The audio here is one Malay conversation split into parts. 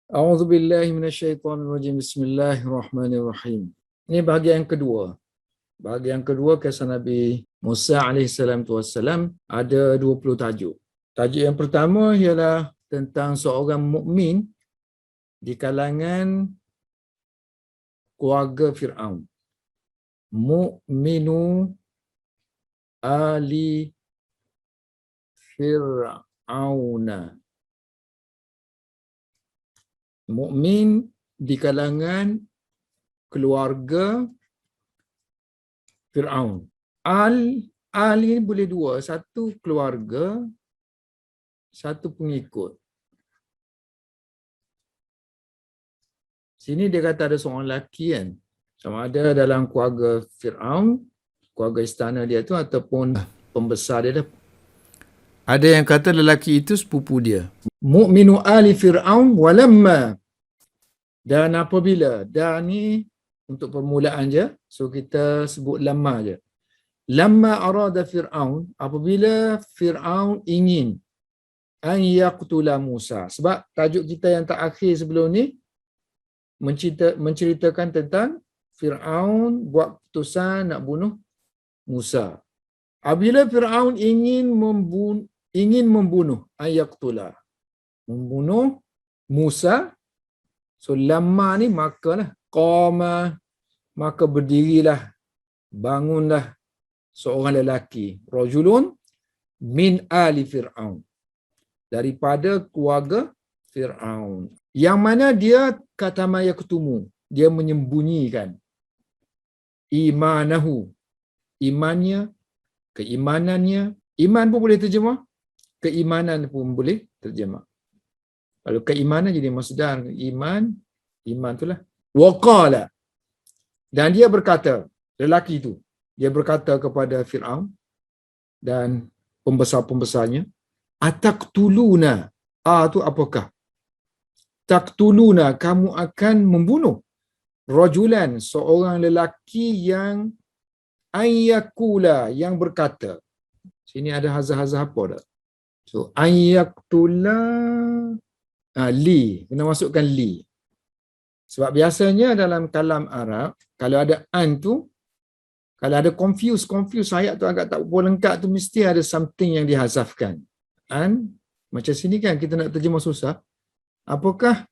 A'udzubillahi minasyaitonirrajim. Bismillahirrahmanirrahim. Ini bahagian kedua. Bahagian kedua kisah Nabi Musa alaihissalam ada 20 tajuk. Tajuk yang pertama ialah tentang seorang mukmin di kalangan keluarga Fir'aun. Mu'minu ali Fir'auna. Mukmin di kalangan keluarga Fir'aun. Al ini boleh dua, satu keluarga, satu pengikut. Sini dia kata ada seorang lelaki kan, sama ada dalam keluarga Fir'aun, keluarga istana dia tu, ataupun pembesar dia dah. Ada yang kata lelaki itu sepupu dia. Mu'minu ali Fir'aun walamma. Dan apabila, dan ni untuk permulaan je, so kita sebut lamma je. Lamma arada Fir'aun, apabila Fir'aun ingin an yaqtula Musa. Sebab tajuk kita yang terakhir sebelum ni menceritakan tentang Fir'aun buat keputusan nak bunuh Musa. Apabila Fir'aun ingin membunuh an yaqtula, membunuh Musa, so lamma ni makalah qama, maka berdirilah, bangunlah seorang lelaki, rajulun min ali Fir'aun, daripada keluarga Fir'aun, yang mana dia kata maya ketemu, dia menyembunyikan imanahu, imannya, keimanannya. Iman pun boleh terjemah, keimanan pun boleh terjemah. Kalau keimanan jadi masdar, iman itulah. Waqala, dan dia berkata, lelaki itu, dia berkata kepada Fir'aun dan pembesar-pembesarnya, ataqtuluna, tu apakah? Taqtuluna, kamu akan membunuh rajulan, seorang lelaki yang ayyakula, yang berkata. Sini ada hazah-hazah apa dah? So ayyaktula li, kena masukkan li. Sebab biasanya dalam kalam Arab, kalau ada an tu, kalau ada confuse ayat tu agak tak berapa lengkap tu, mesti ada something yang dihazafkan. An, macam sini kan kita nak terjemah susah. Apakah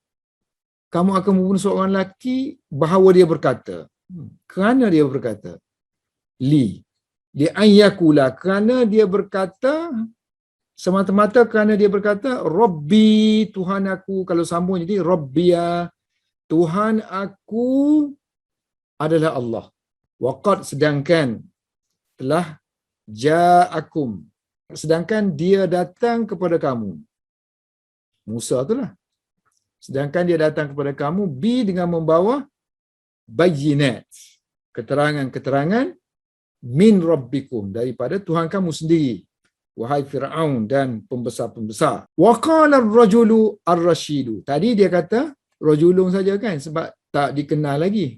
kamu akan membunuh seorang lelaki bahawa dia berkata? Kerana dia berkata. Li. Dia ayyakula, kerana dia berkata, semata-mata kerana dia berkata, Rabbi, Tuhan aku. Kalau sambung jadi, Rabbiya, Tuhan aku adalah Allah. Waqad, sedangkan telah ja'akum, sedangkan dia datang kepada kamu. Musa itulah. Sedangkan dia datang kepada kamu dengan membawa bayyinat, keterangan-keterangan min rabbikum, daripada Tuhan kamu sendiri, wahai Fir'aun dan pembesar-pembesar. Wa qala ar-rajulu ar-rashidu. Tadi dia kata rajulun saja kan, sebab tak dikenal lagi.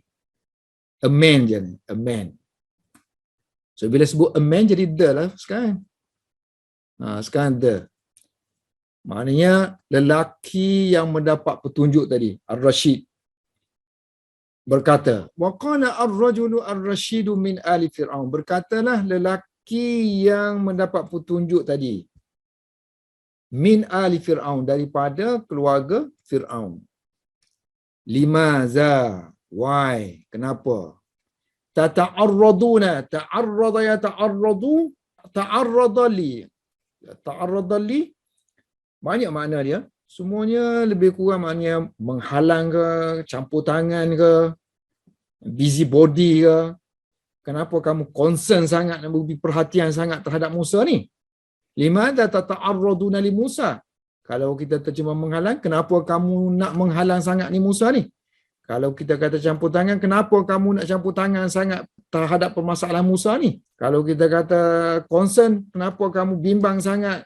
A man je ni, a man. So bila sebut a man jadi the lah sekarang. Sekarang the. Maknanya lelaki yang mendapat petunjuk tadi, ar-rashid, berkata, wa qala ar-rajulu ar-rashidu min ali Fir'aun. Berkatalah lelaki yang mendapat petunjuk tadi, min ali Fir'aun, daripada keluarga Fir'aun. Limaza, why, kenapa? Tata'arraduna, ta'arrada ya ta'arradu, ta'arrada li. Ta'arrada li, banyak makna dia. Semuanya lebih kurang maknanya menghalang ke, campur tangan ke, busybody ke. Kenapa kamu concern sangat, beri perhatian sangat terhadap Musa ni? Limadha tata'arraduna li Musa? Kalau kita terjemah menghalang, kenapa kamu nak menghalang sangat ni Musa ni? Kalau kita kata campur tangan, kenapa kamu nak campur tangan sangat terhadap permasalahan Musa ni? Kalau kita kata concern, kenapa kamu bimbang sangat,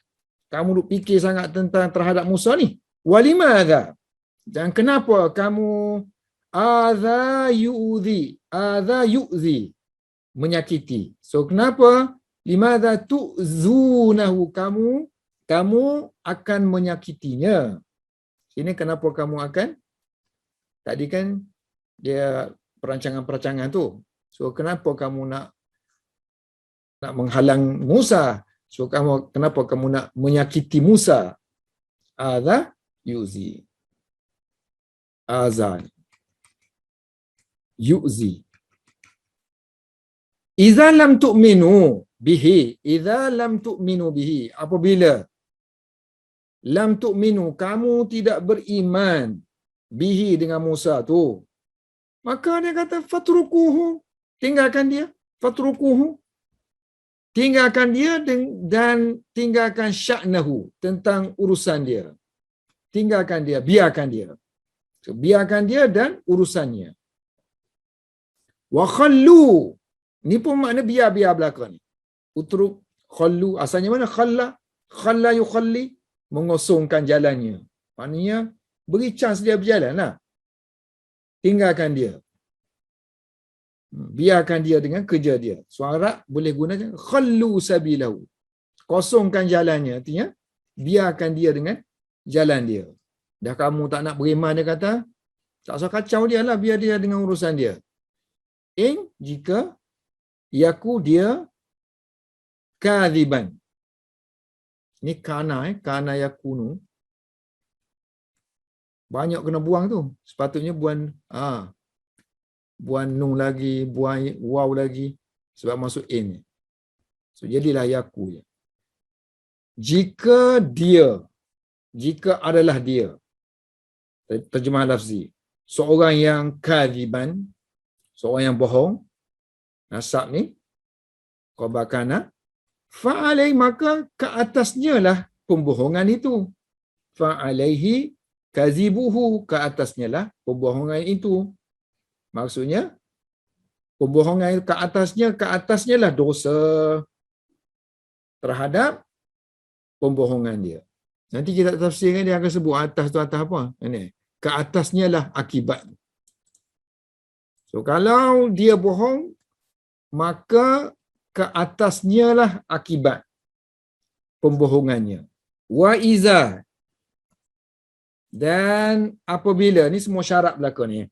kamu duk fikir sangat tentang terhadap Musa ni? Walimadha? Dan kenapa kamu adha yu'zi, menyakiti. So kenapa? Limadha tu'zunahu, kamu akan menyakitinya. Sini kenapa kamu akan, tadi kan dia perancangan-perancangan tu. So kenapa kamu nak menghalang Musa? So kenapa kamu nak menyakiti Musa? Adha yuzi. Azan. Yuzi. Idza lam tu'minu bihi. Idza lam tu'minu bihi. Apabila lam tu'minu, kamu tidak beriman bihi dengan Musa tu, maka dia kata fatrukuhu, tinggalkan dia, fatrukuhu, tinggalkan dia dan tinggalkan sya'nahu, tentang urusan dia. Tinggalkan dia, biarkan dia. So, biarkan dia dan urusannya. Wa khallu, ni pun makna biar belaka ni. Utruk, khallu, asalnya mana? Khalla yukhalli, mengosongkan jalannya. Maknanya beri chance dia berjalan lah. Tinggalkan dia. Biarkan dia dengan kerja dia. Suara boleh gunakan khallu sabilahu. Kosongkan jalannya. Artinya biarkan dia dengan jalan dia. Dah kamu tak nak beriman, dia kata, tak usah kacau dia lah, biar dia dengan urusan dia. Jika yaku dia kadhiban. Ni kana yakunu. Banyak kena buang tu. Sepatutnya buang nun lagi, buang waw lagi, sebab masuk in. So jadilah yaku je. Jika adalah dia, terjemah lafzi, seorang yang kadhiban, seorang yang bohong, nasab ni khabar kana, fa'alai, maka ke atasnya lah pembohongan itu. Fa'alaihi kazibuhu, ke atasnya lah pembohongan itu. Maksudnya pembohongan ke atasnya lah dosa terhadap pembohongan dia. Nanti kita tafsirkan, dia akan sebut atas tu atas apa? Ini ke atasnya lah akibat. So kalau dia bohong, maka ke atasnya lah akibat pembohongannya. Wa iza, dan apabila, ni semua syarat belaka ni.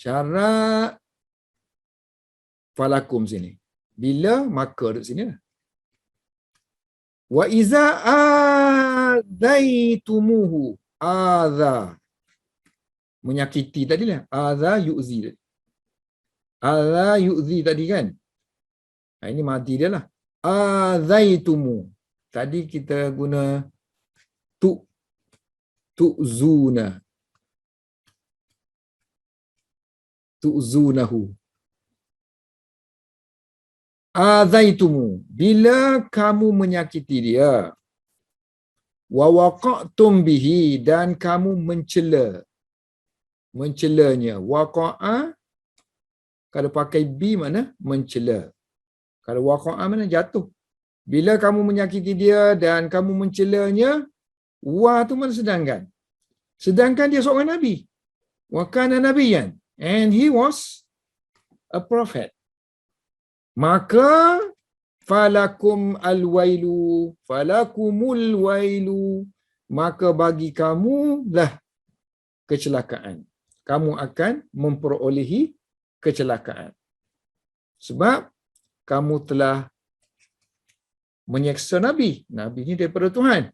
Syarat falakum sini. Bila, maka duduk sini lah. Wa iza adaitumuhu. Adha, menyakiti tadi lah. Adha yu'zi. Adha yu'zi tadi kan. Ini mati dia lah. Adaitumu. Tadi kita guna tu'zuna. Tu'zunahu. Adaitumu. Bila kamu menyakiti dia. Wa waqa'tum bihi, dan kamu mencelanya. Waqa'a, kalau pakai bi mana? Mencela. Kalau waqa'a mana? Jatuh. Bila kamu menyakiti dia dan kamu mencelanya, wa tu mana sedangkan? Sedangkan dia seorang Nabi. Wa kana nabiyan. And he was a prophet. Maka falakumul wailu, maka bagi kamu lah kecelakaan. Kamu akan memperolehi kecelakaan. Sebab kamu telah menyeksa Nabi. Nabi ni daripada Tuhan.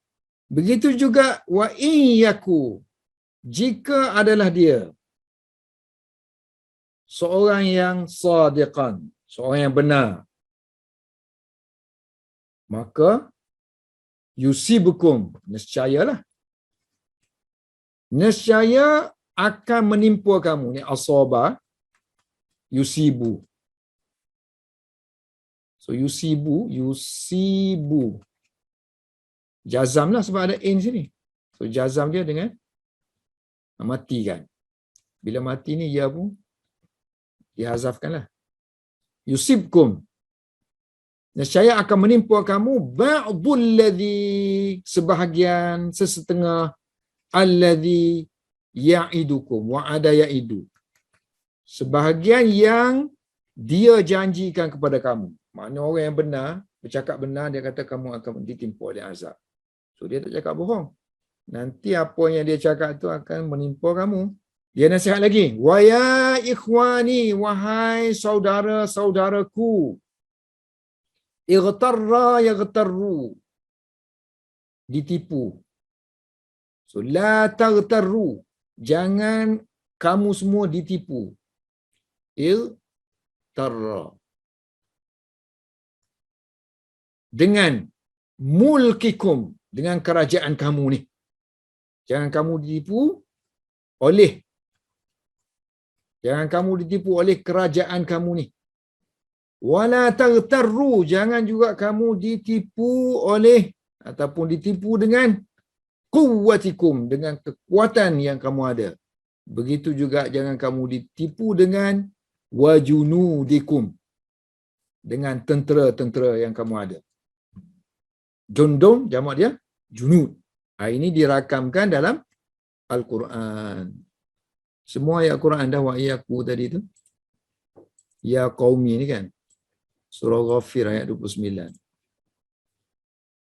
Begitu juga wa in yaku, jika adalah dia seorang yang sadiqan, seorang yang benar, maka yusibukum, nescayalah, nescaya akan menimpa kamu. Ni asaba, yusibu. So yusibu jazam lah, sebab ada in sini. So jazam dia dengan mati kan. Bila mati ni ya pun dihazafkan lah. Yusibkum, nescaya akan menimpa kamu ba'dul ladzi, sebahagian, sesetengah, alladzi ya'idukum, wa'ada ya'idu, sebahagian yang dia janjikan kepada kamu. Maknanya orang yang benar, bercakap benar, dia kata kamu akan ditimpa oleh azab. So dia tak cakap bohong. Nanti apa yang dia cakap tu akan menimpa kamu. Dia nasihat lagi. Wa ya ikhwani, wahai saudara-saudaraku. Ightarra yaghtarru. Ditipu. So, la taghtarru. Jangan kamu semua ditipu. Ightarra. Dengan mulkikum. Dengan kerajaan kamu ni. Jangan kamu ditipu oleh kerajaan kamu ni. Wala taghtarru, jangan juga kamu ditipu oleh ataupun ditipu dengan quwwatikum, dengan kekuatan yang kamu ada. Begitu juga jangan kamu ditipu dengan wajunudikum, dengan tentera-tentera yang kamu ada. Jundun jamak dia junud. Ini dirakamkan dalam Al-Quran. Semua ayat Quran dah wa'iyyaku tadi tu. Ya qaumi ni kan. Surah Ghafir ayat 29.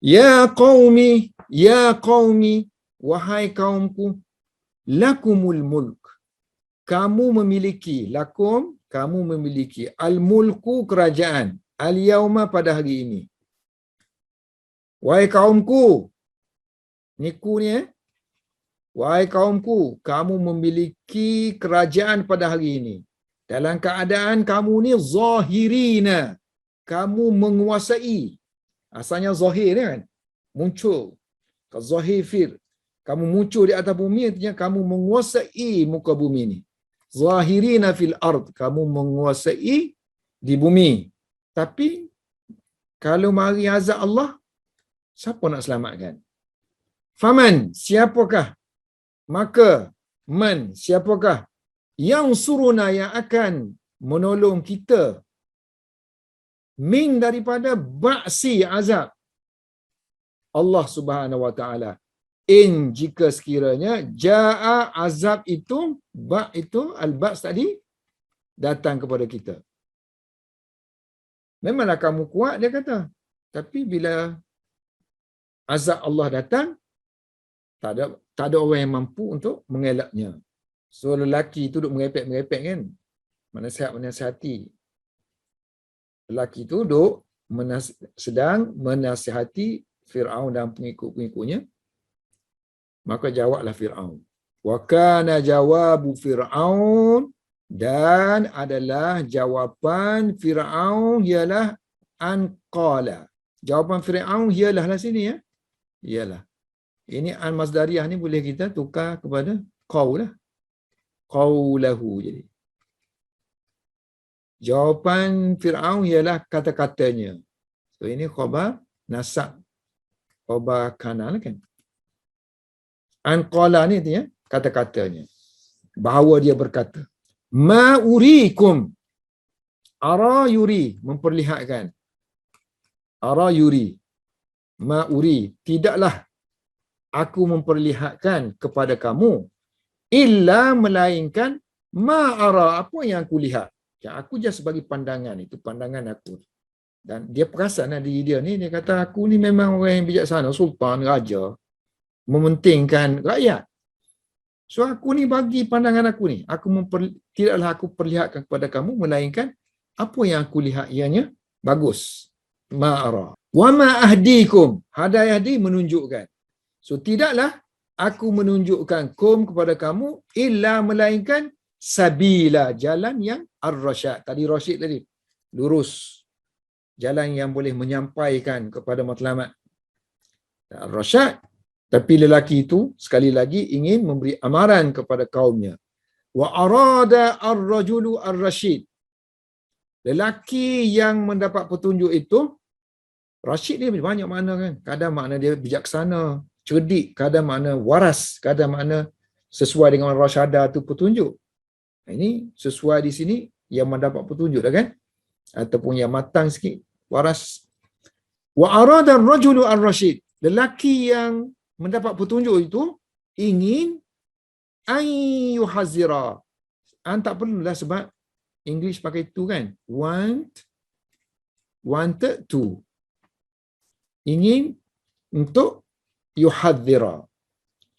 Ya qaumi, wahai kaumku, lakumul mulk. Kamu memiliki, lakum, kamu memiliki. Al-mulku, kerajaan. Al-yawma, pada hari ini. Wahai kaumku, niku ni wahai kaumku, kamu memiliki kerajaan pada hari ini. Dalam keadaan kamu ni zahirina, kamu menguasai. Asalnya zahir kan, muncul. Zahir, kamu muncul di atas bumi, artinya kamu menguasai muka bumi ni. Zahirina fil ard, kamu menguasai di bumi. Tapi kalau mari azab Allah, siapa nak selamatkan? Faman, siapakah? Maka, siapakah? Yang suruna, yang akan menolong kita. Min, daripada ba'si azab. Allah Subhanahu Wa Ta'ala. In, jika sekiranya ja'a azab itu, ba' itu, al-ba's tadi, datang kepada kita. Memanglah kamu kuat, dia kata. Tapi bila azab Allah datang, tak ada orang yang mampu untuk mengelaknya. So, lelaki itu duduk merepek-merepek kan. Menasihati. Lelaki itu duduk sedang menasihati Fir'aun dan pengikut-pengikutnya. Maka jawablah Fir'aun. Wa kana jawabu Fir'aun, dan adalah jawapan Fir'aun ialah an qala. Jawapan Fir'aun ialah lah sini ya. Ialah. Ini al-masdariyah ni boleh kita tukar kepada qawlah. Qawlahu jadi. Jawapan Fir'aun ialah kata-katanya. So ini khabar nasab. Khabar kanal kan. An-qala ni ya, kata-katanya. Bahawa dia berkata. Ma urikum. Ara yuri, memperlihatkan. Ara yuri. Ma uri, tidaklah aku memperlihatkan kepada kamu illa melainkan ma'ara, apa yang aku lihat. Yang aku just sebagai pandangan, itu pandangan aku. Dan dia perasan diri dia ni, dia kata aku ni memang orang yang bijaksana, sultan, raja, mementingkan rakyat. So aku ni bagi pandangan aku ni, tidaklah aku perlihatkan kepada kamu melainkan apa yang aku lihat ianya bagus. Ma'ara. Wa ma ahdikum, hadayahdi menunjukkan. So tidaklah aku menunjukkan kepada kamu illa melainkan sabila, jalan yang ar-rasyad. Tadi rasyid tadi, lurus. Jalan yang boleh menyampaikan kepada matlamat. Ar-rasyad. Tapi lelaki itu sekali lagi ingin memberi amaran kepada kaumnya. Wa arada ar-rajulu ar-rasyid. Lelaki yang mendapat petunjuk itu, rasyid dia banyak makna kan. Kadang makna dia bijaksana, cerdik, kadang makna waras, kadang makna sesuai dengan rasyada tu petunjuk. Ini sesuai di sini yang mendapat petunjuk dah kan? Ataupun yang matang sikit, waras. Wa arada ar-rajulu ar-rasyid. Lelaki yang mendapat petunjuk itu ingin ayyuhazira. Tak perlulah sebab English pakai tu kan. Wanted to. Ingin untuk yuhadzira.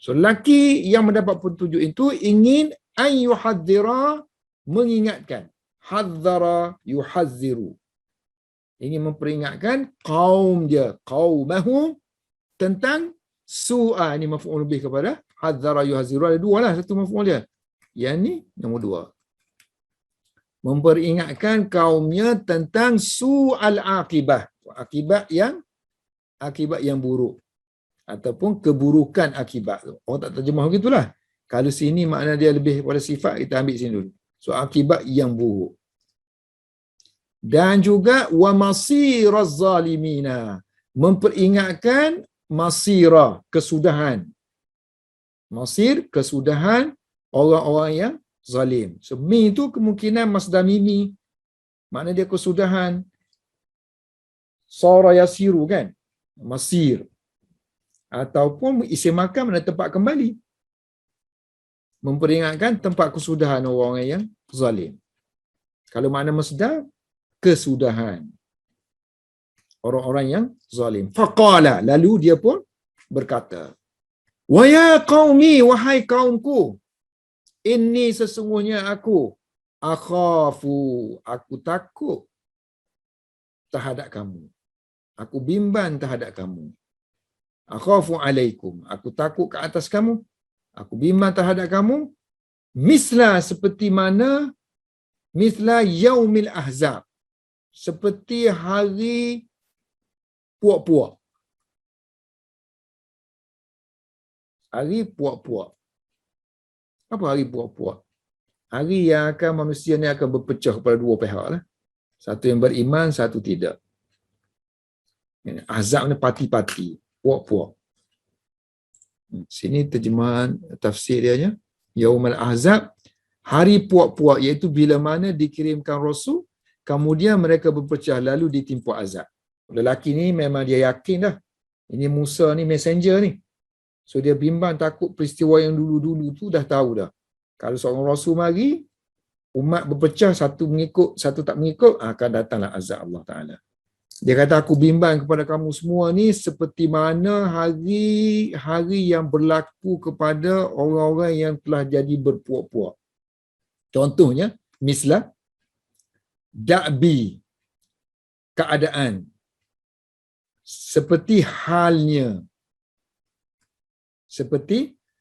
So lelaki yang mendapat petunjuk itu ingin an yuhadzira, mengingatkan. Hadzara yuhadziru, ingin memperingatkan kaum dia, qaumahu, tentang su'a. Ini maf'ul bih kepada hadzara yuhadziru. Ada dua lah, satu maf'ul dia. Yang ni nombor dua. Memperingatkan kaumnya tentang su'al akibah. Akibat yang buruk. Ataupun keburukan akibat. Orang tak terjemah begitulah. Kalau sini makna dia lebih pada sifat, kita ambil sini dulu. So akibat yang buruk. Dan juga wa masiraz zalimina, memperingatkan masira, kesudahan. Masir, kesudahan orang-orang yang zalim. So mi itu kemungkinan masdar mimi, makna dia kesudahan. Sara yasiru kan, masir. Ataupun isim makan mana tempat kembali. Memperingatkan tempat kesudahan orang yang zalim. Kalau makna masdar, kesudahan orang-orang yang zalim. Faqala, lalu dia pun berkata, wa ya qaumi, wahai kaumku, inni sesungguhnya aku, akhafu, aku takut terhadap kamu. Aku bimbang terhadap kamu. Akhafu alaikum, aku takut ke atas kamu. Aku bimbang terhadap kamu. Misla, seperti mana, misla yaumil ahzab, seperti hari puak-puak. Hari puak-puak. Apa hari puak-puak? Hari yang akan manusia ni akan berpecah kepada dua pihak lah. Satu yang beriman, satu tidak. Ahzab ni parti-parti, puak-puak. Sini terjemahan tafsir dia, Yaumul Ahzab, hari puak-puak, iaitu bila mana dikirimkan Rasul, kemudian mereka berpecah lalu ditimpa azab. Lelaki ni memang dia yakin dah, ini Musa ni messenger ni. So dia bimbang takut peristiwa yang dulu-dulu tu dah tahu dah. Kalau seorang Rasul mari, umat berpecah, satu mengikut, satu tak mengikut, akan datanglah azab Allah Ta'ala. Dia kata, aku bimbang kepada kamu semua ni seperti mana hari yang berlaku kepada orang-orang yang telah jadi berpuak-puak. Contohnya, mislah da'bi, keadaan, seperti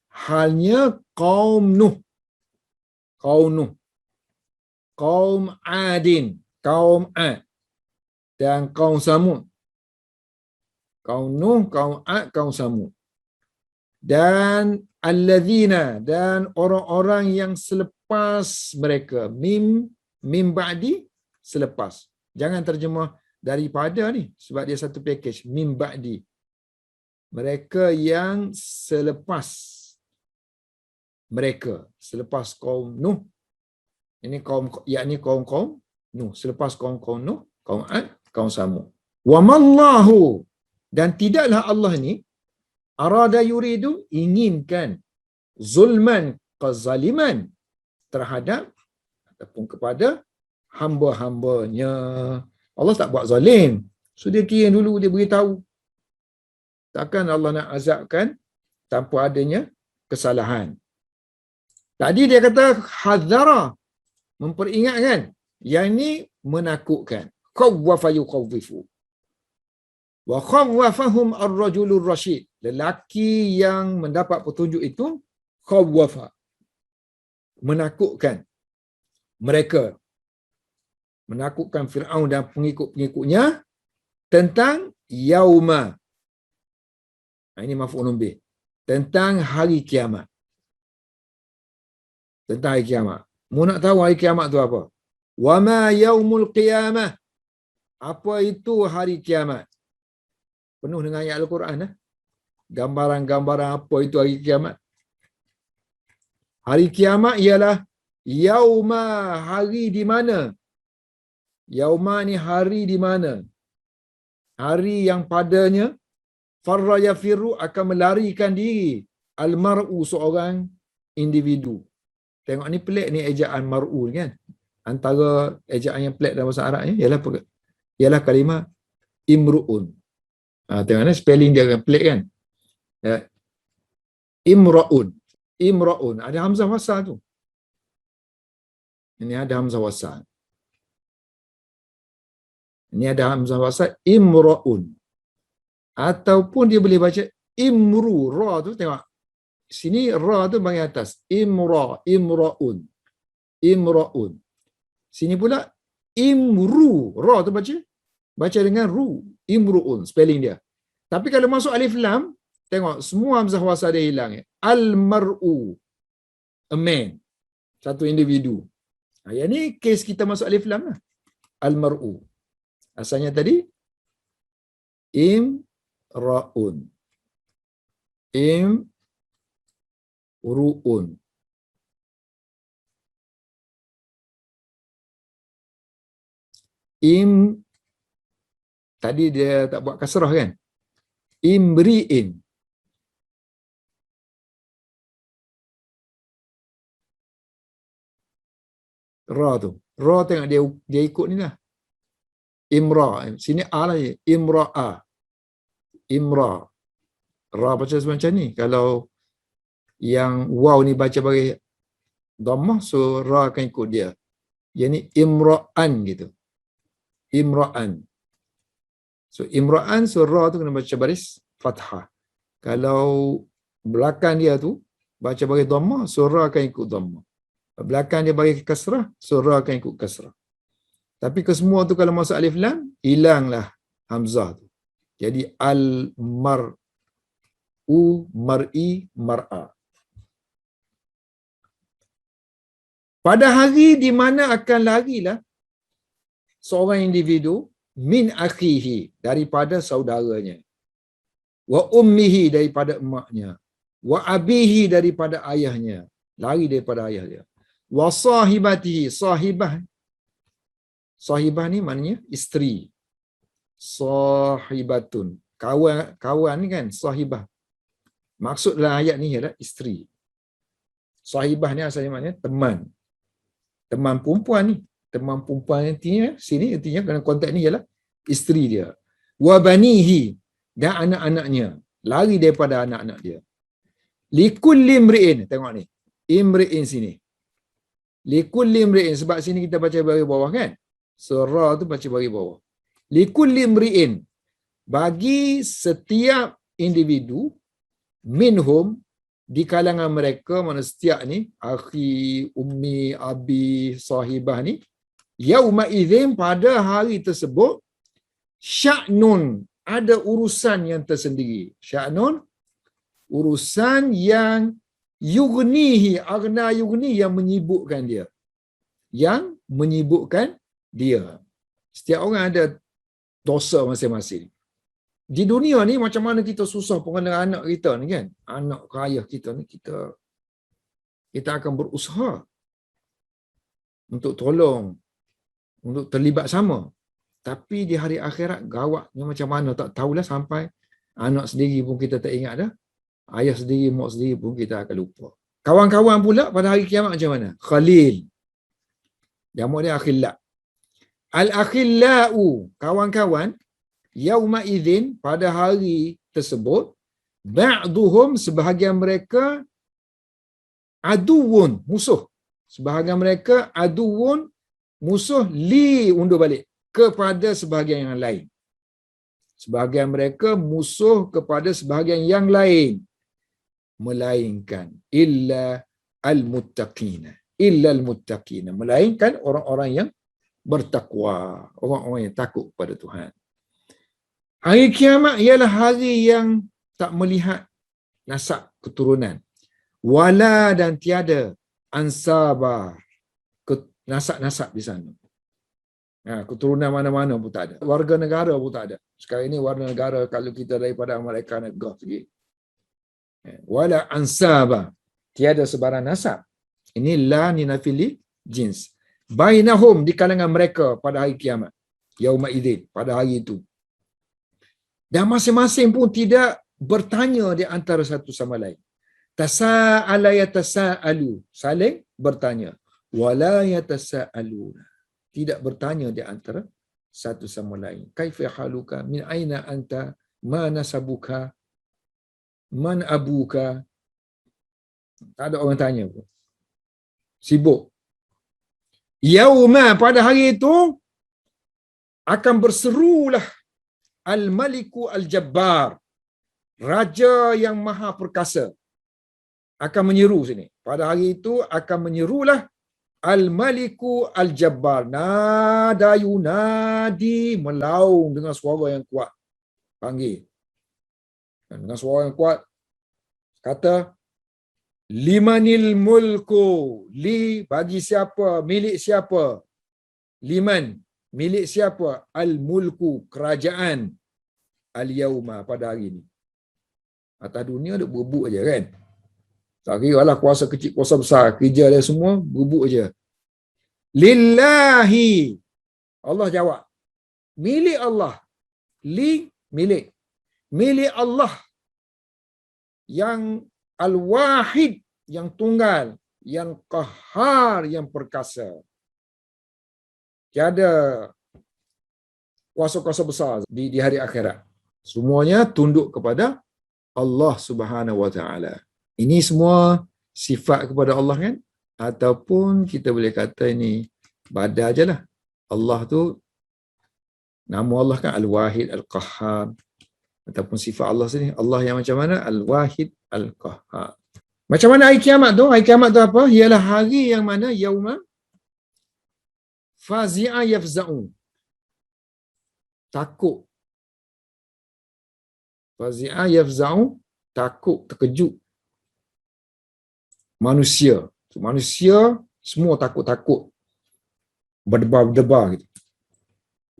halnya kaum Nuh, kaum Adin, kaum Ad, dan kaum Samud. Kaum Nuh, kaum Ad, kaum Samud. Dan alladzina, dan orang-orang yang selepas mereka. Mim ba'di, selepas. Jangan terjemah daripada ni, sebab dia satu package. Mim ba'di. Mereka yang selepas mereka. Selepas kaum Nuh. Ini kaum, yakni kaum-kaum Nuh. Selepas kaum-kaum Nuh, kaum Ad, kaum Samud. Wa mallahu, dan tidaklah Allah ni arada yuridu, inginkan zulman qazaliman, terhadap ataupun kepada hamba-hambanya. Allah tak buat zalim. So dia kira dulu dia beritahu. Takkan Allah nak azabkan tanpa adanya kesalahan. Tadi dia kata hadzara, memperingatkan. Yang ini menakutkan. Khawwafa yukhawwifu. Wa khawwafahum ar-rajulur rasyid. Lelaki yang mendapat petunjuk itu khawwafa, menakutkan mereka, menakutkan Firaun dan pengikut-pengikutnya tentang yauma. Ini maf'ulun bih, tentang hari kiamat. Tentang hari kiamat. Mu nak tahu hari kiamat tu apa? Wa ma yaumul qiyamah. Apa itu hari kiamat? Penuh dengan ayat Al-Quran. Gambaran-gambaran apa itu hari kiamat. Hari kiamat ialah yauma, hari di mana? Yauma ni hari di mana? Hari yang padanya farra yafiru, akan melarikan diri. Al-mar'u, seorang individu. Tengok ni pelik ni ejaan mar'u kan. Antara ejaan yang pelik dalam bahasa Arab ni ialah kalimah imru'un. Tengok ni spelling dia kan pelik kan. Imra'un. Imra'un. Ada hamzah wasal tu. Ini ada hamzah wasal. Ini ada hamzah wasal imra'un. Ataupun dia boleh baca imru. Ra tu tengok. Sini ra tu bagi atas. Imra'un. Imra'un. Sini pula imru. Ra tu baca dengan ru. Imru'un spelling dia. Tapi kalau masuk alif lam, tengok semua hamzah wasal dia hilang. Al-mar'u. A man. Satu individu. Yang ni kes kita masuk alif lam lah. Al-mar'u. Asalnya tadi imra'un. Imru'un. Tadi dia tak buat kasrah kan? Imri'in. Ra tu. Ra tengok dia ikut ni lah. Imra. Sini A lah je. Imra'a. Imra. Ra baca macam ni. Kalau yang waw ni baca bagi dhammah, so ra akan ikut dia. Yang ni imra'an gitu. Imra'an. So imra'an, so ra tu kena baca baris fathah. Kalau belakang dia tu baca bagi dhammah, so ra akan ikut dhammah. Belakang dia bagi kasrah, so ra akan ikut kasrah. Tapi kesemua tu kalau masuk alif lam, hilanglah hamzah tu. Jadi al-mar'u, mar'i, mar'a. Pada hari di mana akan larilah seorang individu min akhihi, daripada saudaranya, wa ummihi, daripada emaknya, wa abihi, daripada ayahnya, lari daripada ayah dia, wa sahibatihi, sahibah ni maknanya isteri, sahibatun, kawan ni kan sahibah. Maksud dalam ayat ni ialah isteri. Sahibah ni asalnya maknanya teman. Teman perempuan ni. Teman perempuan intinya sini intinya kerana konteks ni ialah isteri dia. Wa banihi, dan anak-anaknya. Lari daripada anak-anak dia. Likulli imri'in, tengok ni. Imri'in sini. Likulli imri'in, sebab sini kita baca bagi bawah kan? Surah tu baca bagi bawah. Likulli imri'in, bagi setiap individu, minhum, di kalangan mereka, mana setiap ni, akhi, ummi, abi, sahibah ni, yauma idzin, pada hari tersebut, sya'nun, ada urusan yang tersendiri. Sya'nun, urusan yang yughnihi, aghna yughni, yang menyibukkan dia. Yang menyibukkan dia. Setiap orang ada dosa masing-masing. Di dunia ni macam mana kita susah pun dengan anak kita ni kan. Anak ke ayah kita ni, kita akan berusaha untuk tolong, untuk terlibat sama. Tapi di hari akhirat gawatnya macam mana tak tahulah, sampai anak sendiri pun kita tak ingat dah. Ayah sendiri, mak sendiri pun kita akan lupa. Kawan-kawan pula pada hari kiamat macam mana? Khalil. Jamak dia akhillah. Al-akhillau, kawan-kawan, yauma idzin, pada hari tersebut, ba'duhum, sebahagian mereka, aduun, musuh. Sebahagian mereka aduun, musuh, li, undur balik, kepada sebahagian yang lain. Sebahagian mereka musuh kepada sebahagian yang lain, melainkan illa al-muttaqina, melainkan orang-orang yang bertakwa, orang-orang yang takut pada Tuhan. Hari kiamat ialah hari yang tak melihat nasab keturunan. Wala, dan tiada ansabah, nasab-nasab di sana. Keturunan mana-mana pun tak ada. Warga negara pun tak ada. Sekarang ini warga negara, kalau kita daripada Amerika negara sikit. Wala ansabah, tiada sebarang nasab. Ini la ni nafili jins. Bainahum, di kalangan mereka pada hari kiamat. Yauma idzin, pada hari itu. Dan masing-masing pun tidak bertanya di antara satu sama lain. Tasa'ala yatasa'alu, saling bertanya. Wala yatasa'aluna, tidak bertanya di antara satu sama lain. Kaifa haluka, min aina anta, ma nasabuka, man abuka, Tak ada orang tanya pun. Sibuk. Yauma, pada hari itu akan berserulah Al-Maliku Al-Jabbar, Raja yang Maha Perkasa, akan menyeru sini. Pada hari itu akan menyerulah Al-Maliku Al-Jabbar. Nada yunadi, melaung dengan suara yang kuat. Panggil. Dengan suara yang kuat. Kata, limanil mulku, li bagi siapa, milik siapa, liman, milik siapa, al-mulku, kerajaan, al-yauma, pada hari ini. Atas dunia duk berebut aja kan. Tak kira lah kuasa kecil, kuasa besar, kerja dia semua berebut aja. Lillahi, Allah jawab. Milik Allah. Li, milik. Milik Allah yang al-wahid, yang tunggal, yang qahar, yang perkasa. Tiada kuasa-kuasa besar di hari akhirat. Semuanya tunduk kepada Allah Subhanahu Wa Taala. Ini semua sifat kepada Allah kan? Ataupun kita boleh kata ini badal je lah. Allah tu, nama Allah kan Al-Wahid, Al-Qahhar. Ataupun sifat Allah sini, Allah yang macam mana? Al-Wahid, Al-Qahhar. Macam mana hari kiamat tu? Hari kiamat tu apa? Ialah hari yang mana? Yauma fazi'a yafza'un. Takut. Fazi'a yafza'un, takut, terkejut. Manusia. Manusia semua takut-takut. Berdebar-debar gitu.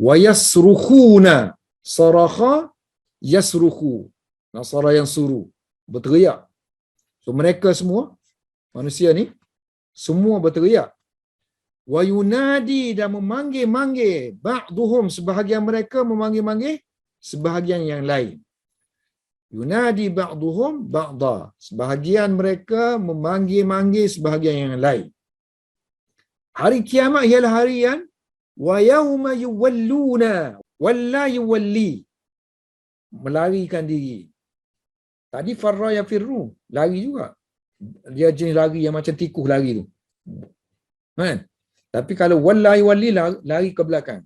Wa yasrukhuna, saraha yasrukhu. Nasara yang suruh, berteriak. So mereka semua, manusia ni, semua berteriak. Wa yunadi, dan memanggil-manggil. Ba'duhum, sebahagian mereka memanggil-manggil sebahagian yang lain. Yunadi ba'duhum ba'da. Sebahagian mereka memanggil-manggil sebahagian yang lain. Hari kiamat ialah hari yang wa yauma yuwalluna, walla yuwalli, melarikan diri. Tadi farra yafirru, lari juga. Dia jenis lari yang macam tikus lari tu. Kan? Tapi kalau walla yuwalli, lari ke belakang.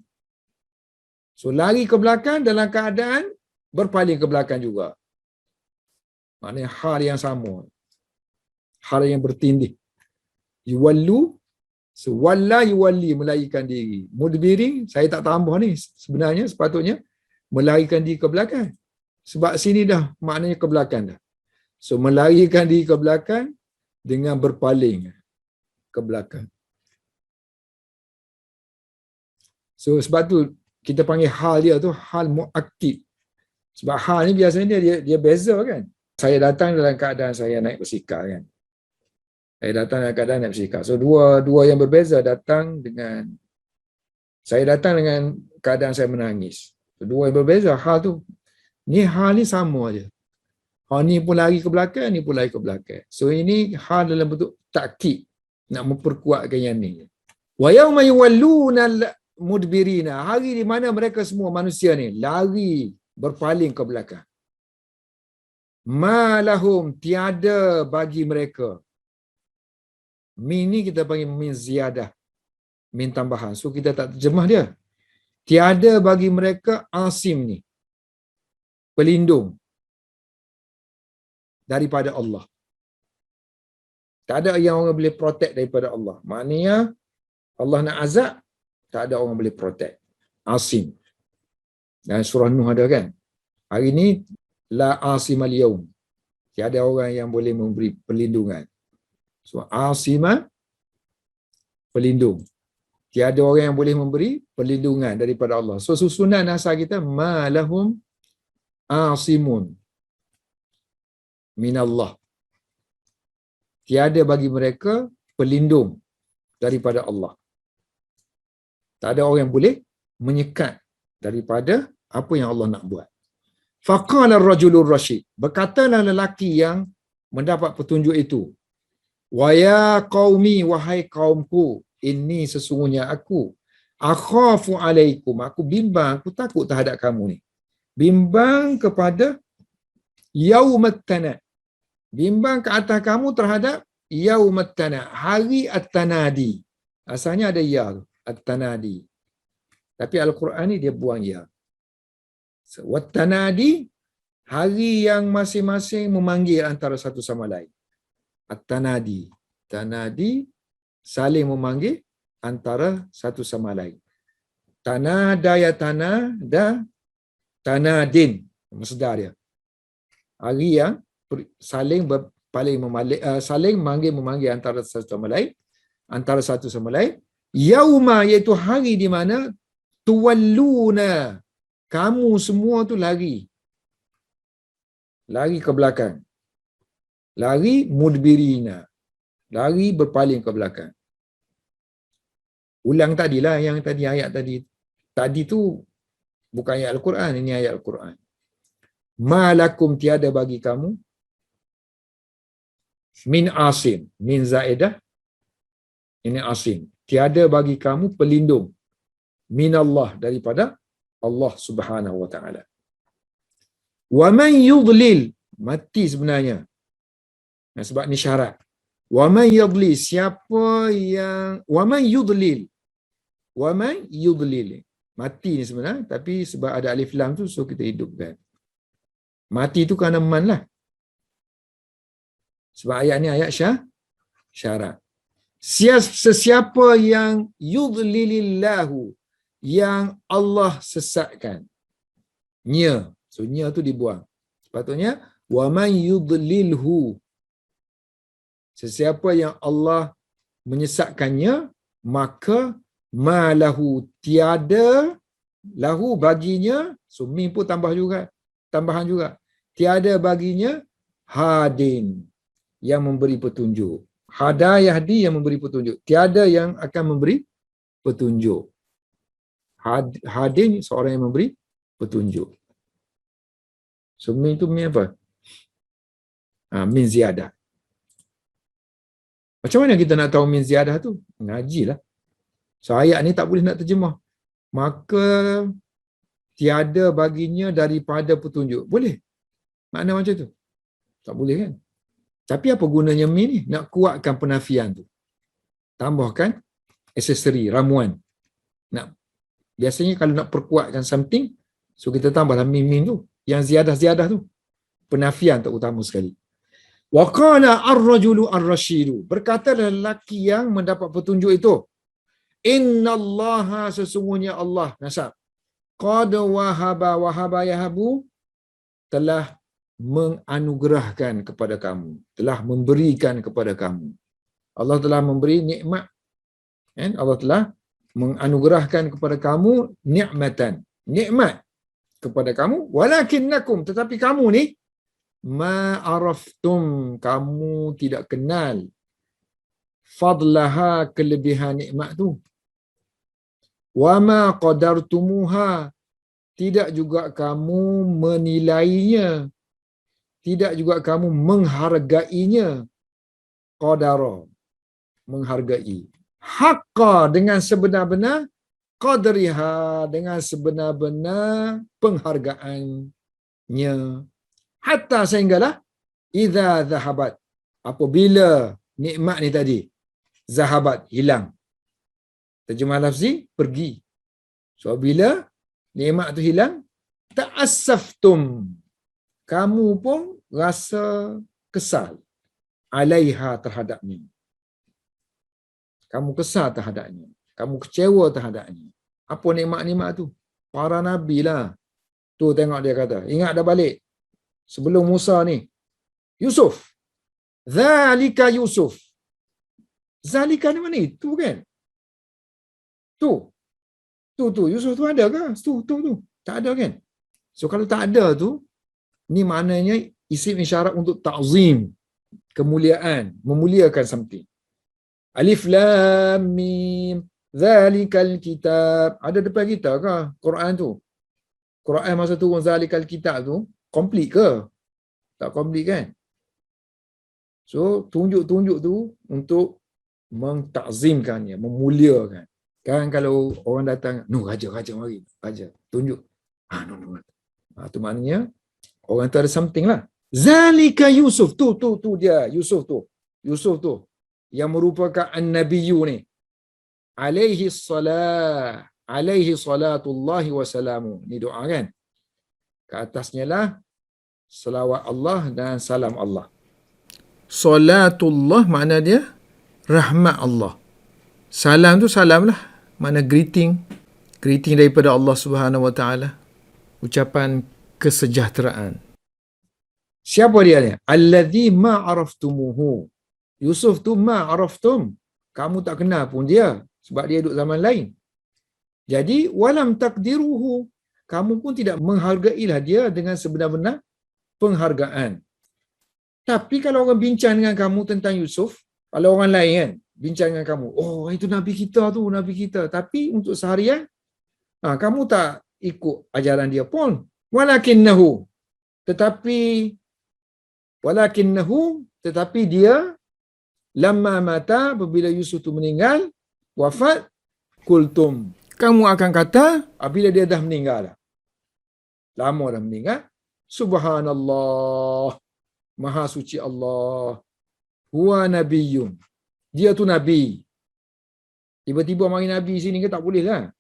So lari ke belakang dalam keadaan berpaling ke belakang juga. Maknanya hal yang sama. Hal yang bertindih. Yuwallu, so walla yuwalli, melarikan diri. Mudbirin, saya tak tambah ni. Sebenarnya sepatutnya melarikan diri ke belakang. Sebab sini dah maknanya ke belakang dah. So melarikan diri ke belakang dengan berpaling ke belakang. So sebab tu kita panggil hal dia tu hal muakkid. Sebab hal ni biasanya dia beza kan. Saya datang dalam keadaan saya naik bersikap kan. Saya datang dalam keadaan naik bersikap. So dua yang berbeza datang dengan, saya datang dengan keadaan saya menangis. So, dua yang berbeza hal tu. Ni hal ni sama aja. Hal ni pun lari ke belakang, ni pun lari ke belakang. So ini hal dalam bentuk takkid, nak memperkuatkan yang ni. Wa yauma yuwalluna mudbirina, hari di mana mereka semua manusia ni lari berpaling ke belakang. Ma lahum, tiada bagi mereka. Min ni kita panggil min ziyadah, min tambahan. So kita tak terjemah dia. Tiada bagi mereka asim ni, pelindung daripada Allah. Tak ada yang orang boleh protect daripada Allah. Maknanya Allah nak azab, tak ada orang boleh protect. Asim. Dan surah Nuh ada kan? Hari ni la asimal yaum. Tiada orang yang boleh memberi perlindungan. So asima, pelindung. Tiada orang yang boleh memberi perlindungan daripada Allah. So susunan asal kita ma lahum asimun minallah. Tiada bagi mereka pelindung daripada Allah. Tak ada orang yang boleh menyekat daripada apa yang Allah nak buat. Faqala ar-rajulur rasyid, berkatalah lelaki yang mendapat petunjuk itu, wa ya qaumi, wahai kaumku, ini sesungguhnya aku, akhafu alaikum, aku bimbang, aku takut terhadap kamu ni. Bimbang kepada yaumat tanad, Bimbang ke atas kamu terhadap yaumat tanad, hari at-tanadi. Asalnya ada ya tu, at-tanadi. Tapi Al-Quran ni dia buang ya. So, wat-tanadi, hari yang masing-masing memanggil antara satu sama lain. At-tanadi. Tanadi saling memanggil antara satu sama lain. Tanada ya tanada, tanadin. Masdar dia. Hari yang saling saling memanggil antara satu sama lain, yauma, iaitu hari di mana tuwalluna, kamu semua tu lari ke belakang, lari mudbirina, lari berpaling ke belakang. Ulang tadilah yang tadi, ayat tadi tu bukan ayat Al-Quran, ini ayat Al-Quran. Malakum, tiada bagi kamu, min asim, min zaidah, ini asim, tiada bagi kamu pelindung, min Allah, daripada Allah Subhanahu wa taala. Wa man yudlil, mati sebenarnya. Nah, sebab ni syarat. Wa man yudlil, siapa yang, wa man yudlil, mati ni sebenarnya, tapi sebab ada alif lam tu, so kita hidupkan. Mati tu kerana man lah. Sebab ayat ni ayat syarat. Sesiapa yang yudlilillahu, yang Allah sesatkan. Nya. So, nya tu dibuang. Sepatutnya, wa man yudlilhu. Sesiapa yang Allah menyesatkannya, maka malahu, tiada, lahu baginya, so mim pun tambahan juga. Tiada baginya hadin, yang memberi petunjuk. Hada yahdi, yang memberi petunjuk. Tiada yang akan memberi petunjuk. Hadin, seorang yang memberi petunjuk. So, min tu min apa? Min ziyadah. Macam mana kita nak tahu min ziyadah tu? Ngajilah. So, ayat ni tak boleh nak terjemah. Maka tiada baginya daripada petunjuk. Boleh? Makna macam tu? Tak boleh kan? Tapi apa gunanya min ni? Nak kuatkan penafian tu. Tambahkan aksesori, ramuan. Biasanya kalau nak perkuatkan something, so kita tambahlah min tu. Yang ziyadah-ziyadah tu. Penafian tak utama sekali. Wa qala ar-rajulu ar-rasyidu. Berkata lelaki yang mendapat petunjuk itu. Innallaha, sesungguhnya Allah. Nasab. Qad wahaba yahabu, telah menganugerahkan kepada kamu, telah memberikan kepada kamu. Allah telah memberi nikmat. Allah telah menganugerahkan kepada kamu nikmatan, nikmat kepada kamu. Walakinnakum, tetapi kamu ni, ma'araftum, kamu tidak kenal fadlaha, kelebihan nikmat tu. Wa ma qadartumuha, tidak juga kamu menilainya, tidak juga kamu menghargainya. Qadara, menghargai. Haqqa, dengan sebenar-benar, qadriha, dengan sebenar-benar penghargaannya. Hatta, sehinggalah, idza zahabat, apabila nikmat ni tadi zahabat, hilang. Terjemah lafzi, pergi. So, bila nikmat tu hilang, ta'assaftum, kamu pun rasa kesal, alaiha, terhadapnya. Kamu kesal terhadapnya. Kamu kecewa terhadapnya. Apa nikmat-nikmat tu? Para Nabi lah. Tu tengok dia kata. Ingat dah balik. Sebelum Musa ni. Yusuf. Zalika Yusuf. Zalika ni mana? Itu kan? Tu. Yusuf tu ada ke? Tu. Tak ada kan? So kalau tak ada tu, ni maknanya isim isyarat untuk ta'zim, kemuliaan, memuliakan something. Alif lam mim, zalikal kitab. Ada depan kita ke Quran tu? Quran masa turun zalikal kitab tu, komplit ke? Tak komplit kan? So, tunjuk-tunjuk tu untuk mentakzimkannya, memuliakan. Kan kalau orang datang, raja mari, raja, tunjuk. No. Tu maknanya, orang tu ada something lah. Zalika Yusuf. Tu dia. Yusuf tu. Yang merupakan an-nabiyyu ni. Alaihi salatullahi wassalamu. Ni doa kan? Ke atasnya lah selawat Allah dan salam Allah. Salatullah makna dia rahmat Allah. Salam tu salam lah. Makna greeting. Greeting daripada Allah Subhanahu Wa Taala. Ucapan kesejahteraan. Siapa dia ni? Allazi ma araftumuhu. Yusuf tu ma araftum. Kamu tak kenal pun dia. Sebab dia duduk zaman lain. Jadi, walam takdiruhu. Kamu pun tidak menghargailah dia dengan sebenar-benar penghargaan. Tapi kalau orang bincang dengan kamu tentang Yusuf, kalau orang lain kan, bincang dengan kamu, oh itu Nabi kita tu, Nabi kita. Tapi untuk seharian, kamu tak ikut ajaran dia pun. Walakinnahu. Tetapi dia, lamma mata, apabila Yusuf tu meninggal, wafat, kultum. Kamu akan kata, bila dia dah meninggal dah. Lama dah meninggal. Subhanallah. Maha suci Allah. Huwa nabiyyun. Dia tu Nabi. Tiba-tiba mari Nabi sini ke tak boleh lah.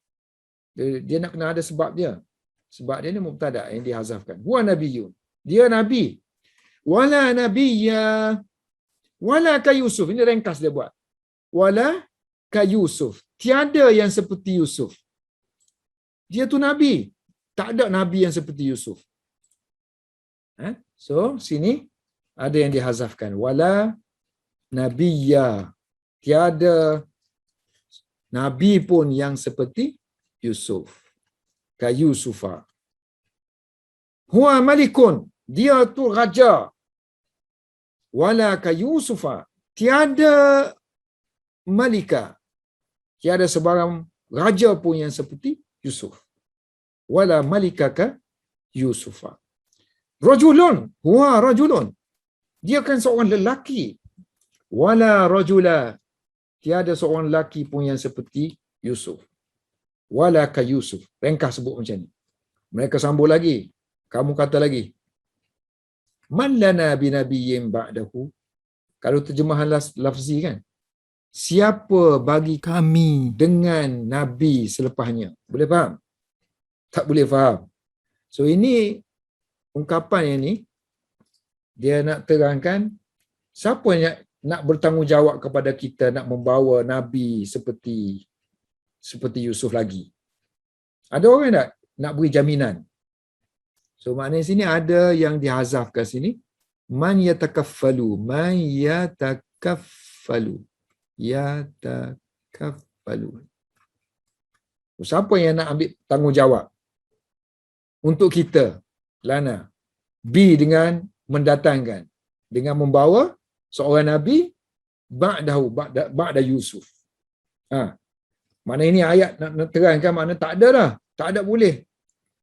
Dia nak kena ada sebab dia. Sebab dia ni mubtada yang dihazafkan. Huwa nabiyyun. Dia Nabi. Wala nabiyya. Wala ka Yusuf. Ini ringkas dia buat. Wala ka Yusuf. Tiada yang seperti Yusuf. Dia tu Nabi. Tak ada Nabi yang seperti Yusuf. So, sini ada yang dihazafkan. Wala nabiyya. Tiada Nabi pun yang seperti Yusuf. Ka Yusufa. Huwa malikun. Dia tu raja. Wala ka Yusufa. Tiada malika. Tiada sebarang raja pun yang seperti Yusuf. Wala malika ka Yusufa. Rajulun. Huwa rajulun. Dia kan seorang lelaki. Wala rajula. Tiada seorang lelaki pun yang seperti Yusuf. Wala ka Yusuf. Ringkas sebut macam ni. Mereka sambung lagi. Kamu kata lagi. Man lana binabiyyin ba'dahu. Kalau terjemahan lafzi kan. Siapa bagi kami dengan Nabi selepasnya? Boleh faham? Tak boleh faham. So ini ungkapan yang ni dia nak terangkan siapa yang nak bertanggungjawab kepada kita nak membawa Nabi seperti Yusuf lagi. Ada orang tak nak beri jaminan? So maknanya sini ada yang dihazaf kat sini. Man yatakaffalu. Man yatakaffalu. Yatakaffalu. Siapa yang nak ambil tanggungjawab untuk kita? Lana. B dengan mendatangkan. Dengan membawa seorang Nabi ba'da Yusuf. Mana ini ayat nak terangkan makna tak ada dah. Tak ada boleh.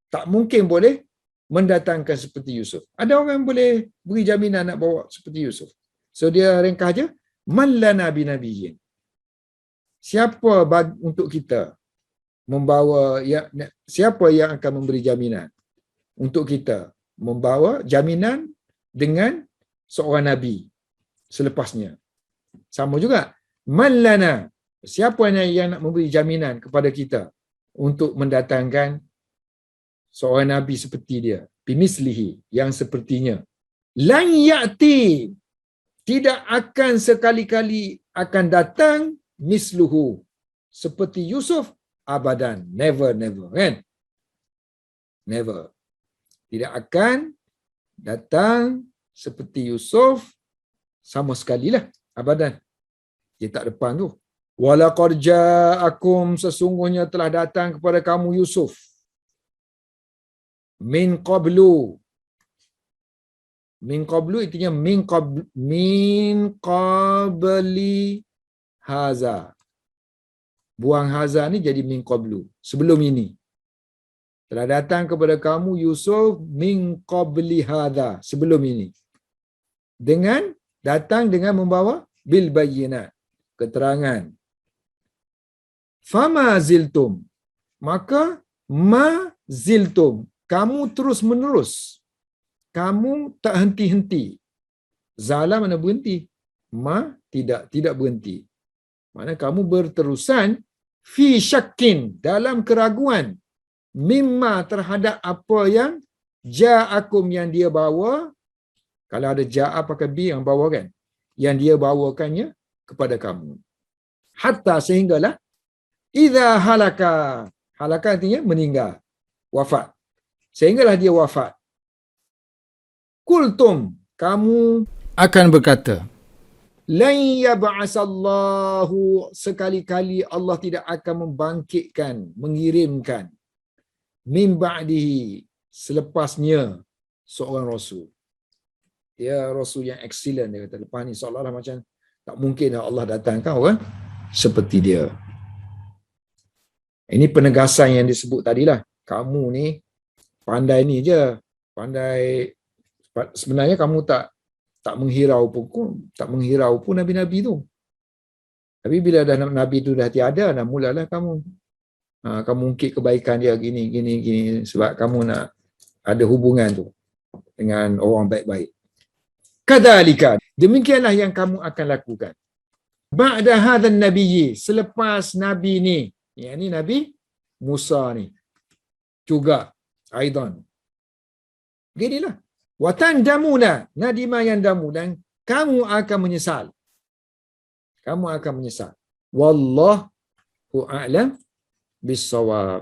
Tak mungkin boleh mendatangkan seperti Yusuf. Ada orang yang boleh beri jaminan nak bawa seperti Yusuf. So dia ringkas je. Man lana binabiyyin. Siapa untuk kita membawa, siapa yang akan memberi jaminan untuk kita membawa jaminan dengan seorang Nabi selepasnya. Sama juga. Man lana. Siapa yang nak memberi jaminan kepada kita untuk mendatangkan seorang Nabi seperti dia. Bimislihi. Yang sepertinya. Lan ya'ti. Tidak akan sekali-kali akan datang misluhu. Seperti Yusuf. Abadan. Never. Kan? Never. Tidak akan datang seperti Yusuf sama sekali lah. Abadan. Dia tak depan tu. Walaqad ja'akum, sesungguhnya telah datang kepada kamu Yusuf. Min qablu. Min qablu artinya min qabli haza. Buang haza ni jadi min qablu. Sebelum ini. Telah datang kepada kamu Yusuf min qabli haza. Sebelum ini. Datang dengan membawa bil bayyinat. Keterangan. Fama ziltum. Maka ma ziltum. Kamu terus menerus. kamu tak henti-henti. Zala mana berhenti? Ma tidak berhenti. Mana kamu berterusan fi syakkin, dalam keraguan, mimma terhadap apa yang ja'akum, yang dia bawa. Kalau ada ja'a pakai bi yang bawa kan, yang dia bawakannya kepada kamu. Hatta sehinggalah idza halaka. Halaka artinya meninggal, wafat. Sehinggalah dia wafat. Kultum, kamu akan berkata, lan yab'asallahu, sekali-kali Allah tidak akan membangkitkan, mengirimkan, min ba'dihi, selepasnya seorang rasul. Dia rasul yang excellent, dia kata. Lepas ni seolah-olah macam tak mungkin Allah datangkan orang seperti dia. Ini penegasan yang disebut tadilah. Kamu ni pandai ni je, pandai. Sebenarnya kamu tak menghirau pun nabi-nabi tu. Tapi bila dah nabi tu dah tiada, dah mulalah kamu kamu ungkit kebaikan dia gini sebab kamu nak ada hubungan tu dengan orang baik-baik. Kadzalika, demikianlah yang kamu akan lakukan. Ba'da hadzal nabiyyi, selepas nabi ni, yakni Nabi Musa ni juga aidan. Ginilah. Wa tandamuna, nadima yandamu, dan kamu akan menyesal. Kamu akan menyesal. Wallahu a'lam bis-shawab.